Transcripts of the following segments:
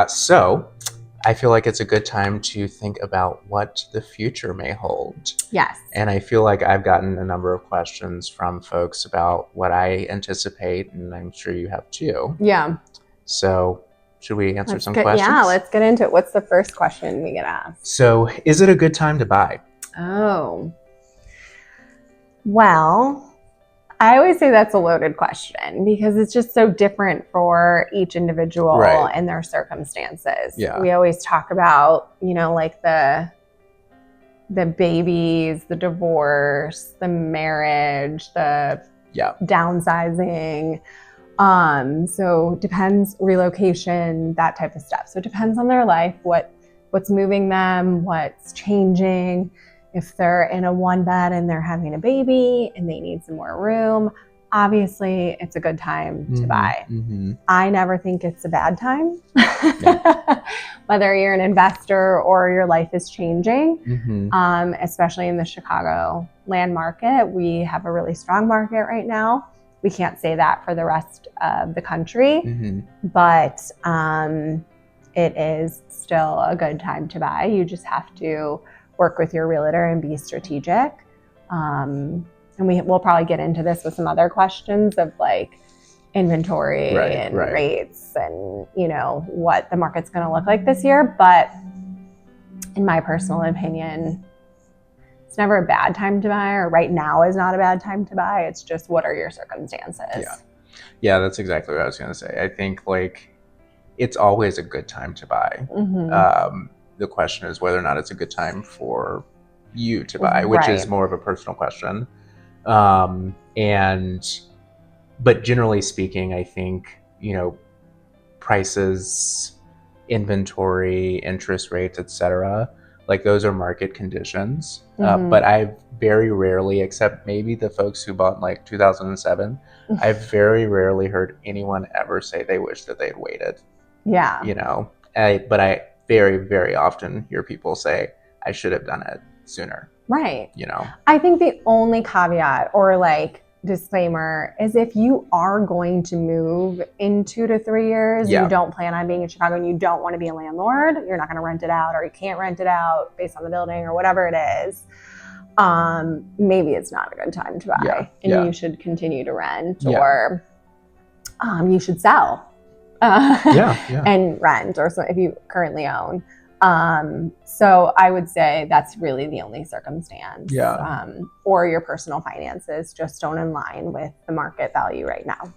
So I feel like it's a good time to think about what the future may hold. Yes. And I feel like I've gotten a number of questions from folks about what I anticipate, and I'm sure you have too. Yeah. So should we answer some questions? Yeah, let's get into it. What's the first question we get asked? So is it a good time to buy? Oh. Well, I always say that's a loaded question because it's just so different for each individual and their circumstances. Yeah. We always talk about, like the babies, the divorce, the marriage, the downsizing. So depends, relocation, that type of stuff. So it depends on their life, what's moving them, what's changing. If they're in a one bed and they're having a baby and they need some more room, obviously it's a good time to buy. I never think it's a bad time. Whether you're an investor or your life is changing, especially in the Chicago land market. We have a really strong market right now. We can't say that for the rest of the country, but it is still a good time to buy. You just have to work with your realtor and be strategic. And we'll probably get into this with some other questions of like inventory and rates and, what the market's going to look like this year. But in my personal opinion, it's never a bad time to buy, or right now is not a bad time to buy. It's just, what are your circumstances? Yeah, that's exactly what I was going to say. I think like it's always a good time to buy. The question is whether or not it's a good time for you to buy, which is more of a personal question. But generally speaking, I think, prices, inventory, interest rates, etc., like those are market conditions. But I've very rarely, except maybe the folks who bought in like 2007, I've very rarely heard anyone ever say they wish that they'd waited. Yeah. But I very, very often hear people say, I should have done it sooner. Right. I think the only caveat or like disclaimer is if you are going to move in 2 to 3 years, you don't plan on being in Chicago and you don't want to be a landlord, you're not going to rent it out, or you can't rent it out based on the building or whatever it is, maybe it's not a good time to buy. You should continue to rent or you should sell and rent, or so if you currently own. So I would say that's really the only circumstance, or your personal finances just don't align with the market value right now.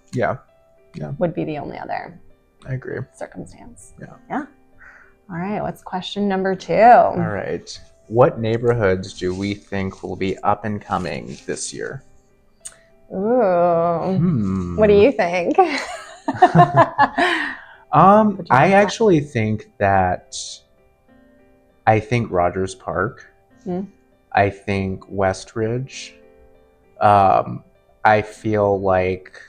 Would be the only other circumstance. All right, what's question number 2? All right, what neighborhoods do we think will be up and coming this year? Ooh, what do you think? I actually think that Rogers Park. I think Westridge. I feel like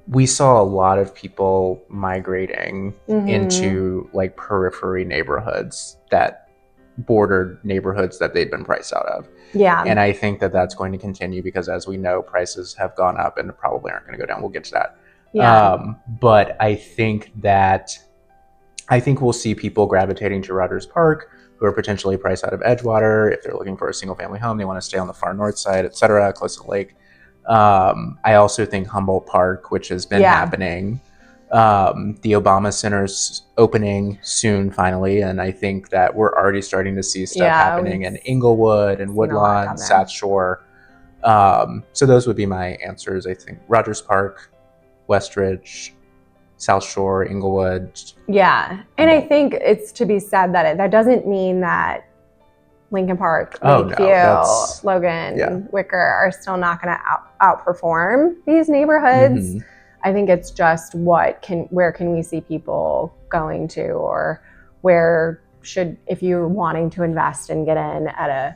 we saw a lot of people migrating into like periphery neighborhoods that bordered neighborhoods that they'd been priced out of. And I think that that's going to continue because, as we know, prices have gone up and probably aren't going to go down. We'll get to that. But I think we'll see people gravitating to Rogers Park who are potentially priced out of Edgewater. If they're looking for a single family home, they want to stay on the far north side, etc., close to the lake. I also think Humboldt Park, which has been happening. The Obama Center's opening soon, finally, and I think that we're already starting to see stuff happening in Inglewood and Woodlawn, South Shore. So those would be my answers. I think Rogers Park, Westridge, South Shore, Inglewood. And I think it's to be said that that doesn't mean that Lincoln Park, Lakeview, Logan, Wicker are still not going to outperform these neighborhoods. I think it's just where can we see people going to, or if you're wanting to invest and get in at a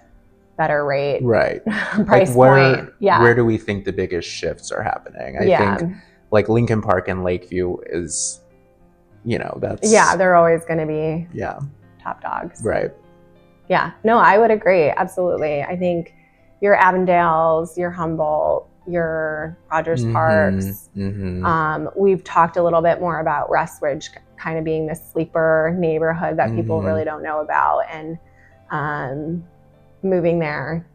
better rate, price point. Where do we think the biggest shifts are happening? I think like Lincoln Park and Lakeview is, that's they're always going to be top dogs. No, I would agree, absolutely. I think your Avondales, your Humboldt, your Rogers Parks. We've talked a little bit more about Westridge kind of being the sleeper neighborhood that people really don't know about, and moving there.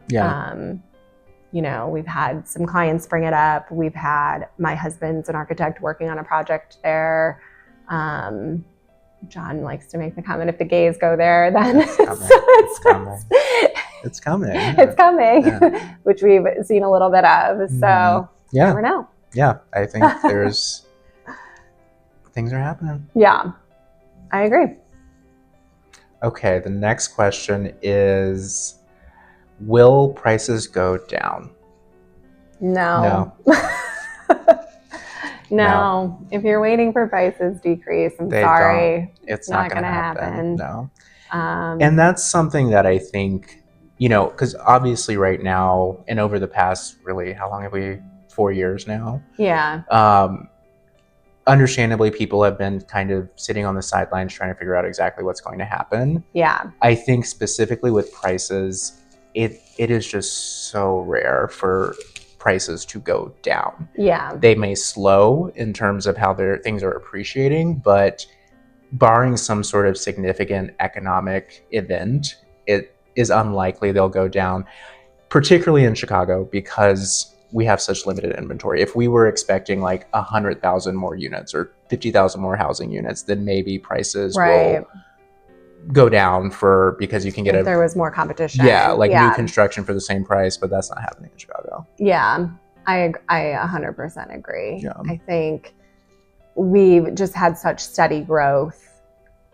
You know, we've had some clients bring it up. We've had, my husband's an architect working on a project there. John likes to make the comment, if the gays go there, then it's coming. It's coming. Yeah. It's coming, yeah. Which we've seen a little bit of. So you never know. Yeah, I think there's things are happening. Yeah, I agree. Okay, the next question is, will prices go down? No. No. If you're waiting for prices decrease, I'm sorry. It's not going to happen. No. And that's something that I think, you know, because obviously right now, and over the past, really, how long have we? 4 years now. Yeah. Understandably, people have been kind of sitting on the sidelines trying to figure out exactly what's going to happen. Yeah. I think specifically with prices, it is just so rare for prices to go down. Yeah. They may slow in terms of how their things are appreciating, but barring some sort of significant economic event, it is unlikely they'll go down, particularly in Chicago, because we have such limited inventory. If we were expecting like 100,000 more units or 50,000 more housing units, then maybe prices will go down because you can get if there was more competition. Yeah, like new construction for the same price, but that's not happening in Chicago. Yeah, I 100% agree. Yeah. I think we've just had such steady growth.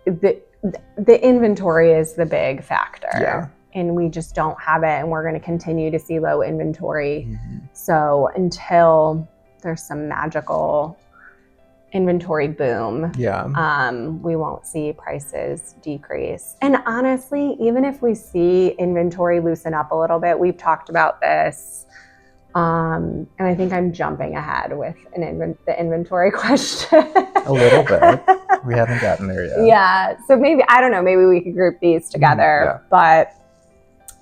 The inventory is the big factor. Yeah. And we just don't have it, and we're going to continue to see low inventory. So until there's some magical inventory boom, we won't see prices decrease. And honestly, even if we see inventory loosen up a little bit, we've talked about this, and I think I'm jumping ahead with the inventory question. A little bit. We haven't gotten there yet. Yeah. So maybe, I don't know, maybe we could group these together. But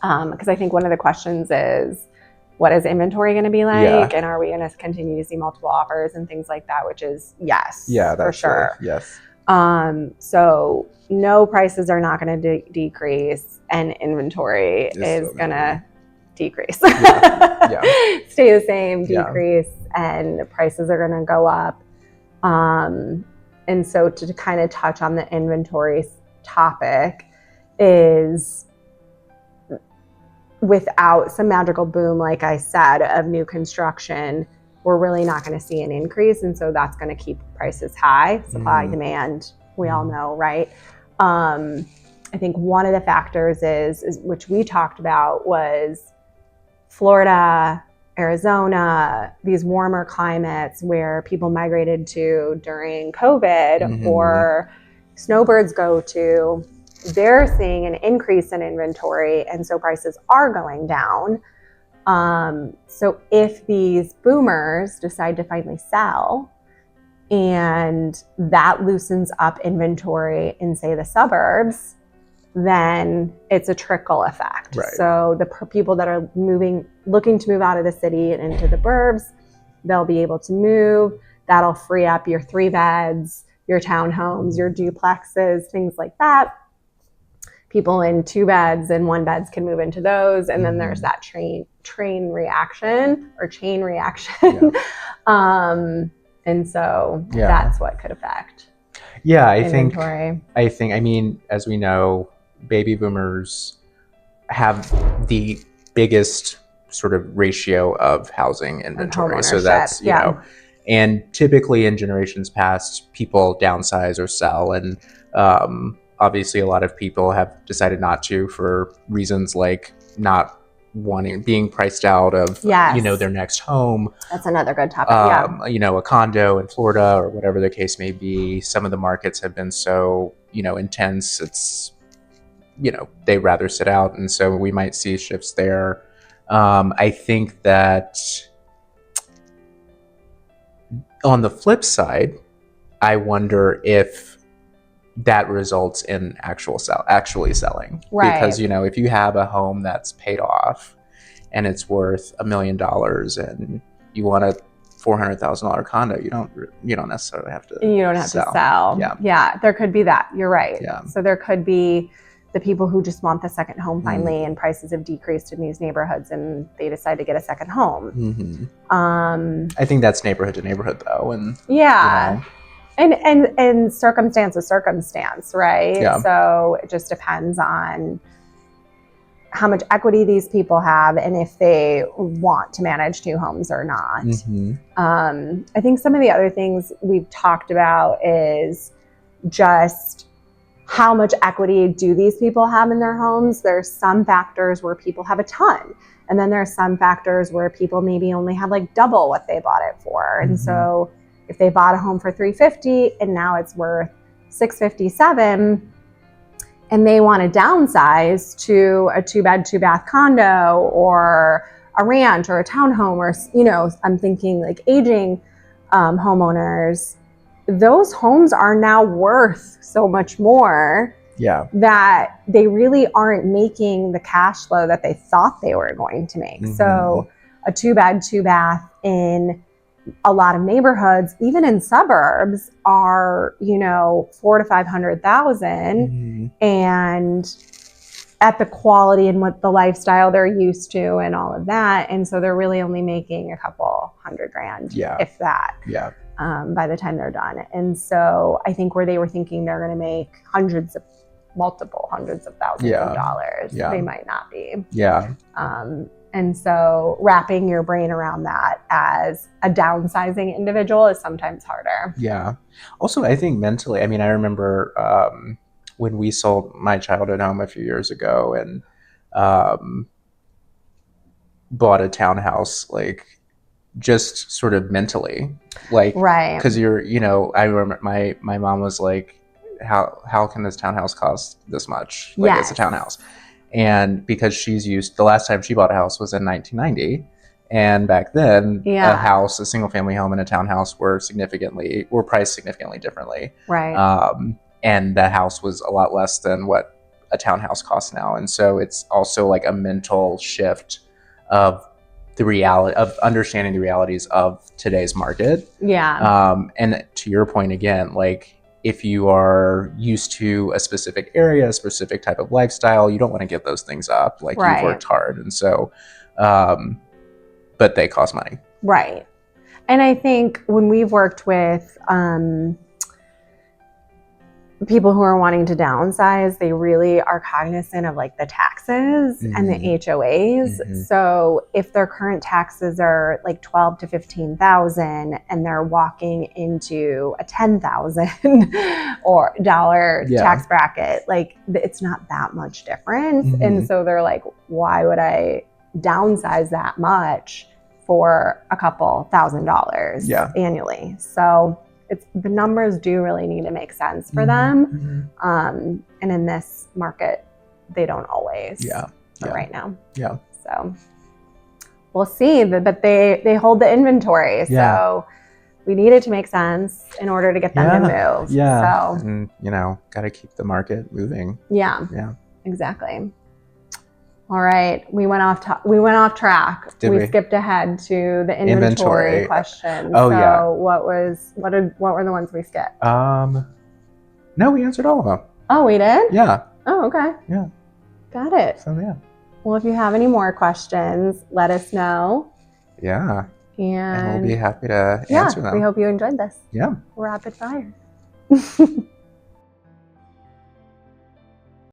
because I think one of the questions is, what is inventory going to be like? Yeah. And are we going to continue to see multiple offers and things like that? Which is yes, that's for sure. Yes. So no, prices are not going to decrease, and inventory is going to decrease. Stay the same, decrease, and prices are going to go up. And so to kind of touch on the inventory topic is, without some magical boom, like I said, of new construction, we're really not going to see an increase. And so that's going to keep prices high. Supply, demand, we all know, right? I think one of the factors is, which we talked about, was Florida, Arizona, these warmer climates where people migrated to during COVID, or snowbirds go to. They're seeing an increase in inventory, and so prices are going down. So if these boomers decide to finally sell, and that loosens up inventory in, say, the suburbs, then it's a trickle effect. Right. So the people that are looking to move out of the city and into the burbs, they'll be able to move. That'll free up your 3 beds, your townhomes, your duplexes, things like that. People in 2 beds and 1 beds can move into those. And then there's that chain reaction. And so that's what could affect inventory. I mean, as we know, baby boomers have the biggest sort of ratio of housing inventory. So that's, you know, and typically in generations past, people downsize or sell. And obviously a lot of people have decided not to, for reasons like not being priced out of, you know, their next home. That's another good topic. You know, a condo in Florida or whatever the case may be. Some of the markets have been so, you know, intense. It's, you know, they rather sit out. And so we might see shifts there. I think that on the flip side, I wonder if that results in actually selling. Right. Because, you know, if you have a home that's paid off and it's worth $1 million, and you want a $400,000 condo, you don't necessarily have to. You don't have to sell. Yeah, there could be that. You're right. Yeah. So there could be the people who just want the second home finally, and prices have decreased in these neighborhoods, and they decide to get a second home. I think that's neighborhood to neighborhood, though, and and circumstance to circumstance, right? Yeah. So it just depends on how much equity these people have and if they want to manage two homes or not. I think some of the other things we've talked about is just how much equity do these people have in their homes. There's some factors where people have a ton, and then there's some factors where people maybe only have like double what they bought it for. And so if they bought a home for $350 and now it's worth $657, and they want to downsize to a 2-bed, 2-bath condo or a ranch or a townhome, or, I'm thinking like aging homeowners, those homes are now worth so much more that they really aren't making the cash flow that they thought they were going to make. So a 2-bed, 2-bath in a lot of neighborhoods, even in suburbs, are, $400,000 to $500,000, and at the quality and what the lifestyle they're used to and all of that. And so they're really only making a couple $100,000, if that, by the time they're done. And so I think where they were thinking they're going to make multiple hundreds of thousands of dollars, they might not be. And so wrapping your brain around that as a downsizing individual is sometimes harder. Yeah. Also, I think mentally, I remember when we sold my childhood home a few years ago and bought a townhouse, like just sort of mentally, like, because I remember my mom was like, how can this townhouse cost this much? Like, it's a townhouse. And because she's used, the last time she bought a house was in 1990. And back then, a single family home and a townhouse were priced significantly differently. And the house was a lot less than what a townhouse costs now. And so it's also like a mental shift of the reality of understanding the realities of today's market. And to your point again, like, if you are used to a specific area, a specific type of lifestyle, you don't want to give those things up. Like, you've worked hard. And so, but they cost money. And I think when we've worked with people who are wanting to downsize, they really are cognizant of like the taxes and the HOAs. So if their current taxes are like $12,000 to $15,000 and they're walking into a $10,000 or dollar tax bracket, like it's not that much difference. And so they're like, why would I downsize that much for a couple $1,000 annually? So the numbers do really need to make sense for them. And in this market, they don't always right now. So we'll see, but they hold the inventory. So we need it to make sense in order to get them to move. So, and got to keep the market moving. Exactly. All right, we went off track. We skipped ahead to the inventory question. What were the ones we skipped? No, we answered all of them. Oh, we did? Yeah. Oh, okay. Yeah. Got it. So well, if you have any more questions, let us know. And we'll be happy to answer them. We hope you enjoyed this. Rapid fire.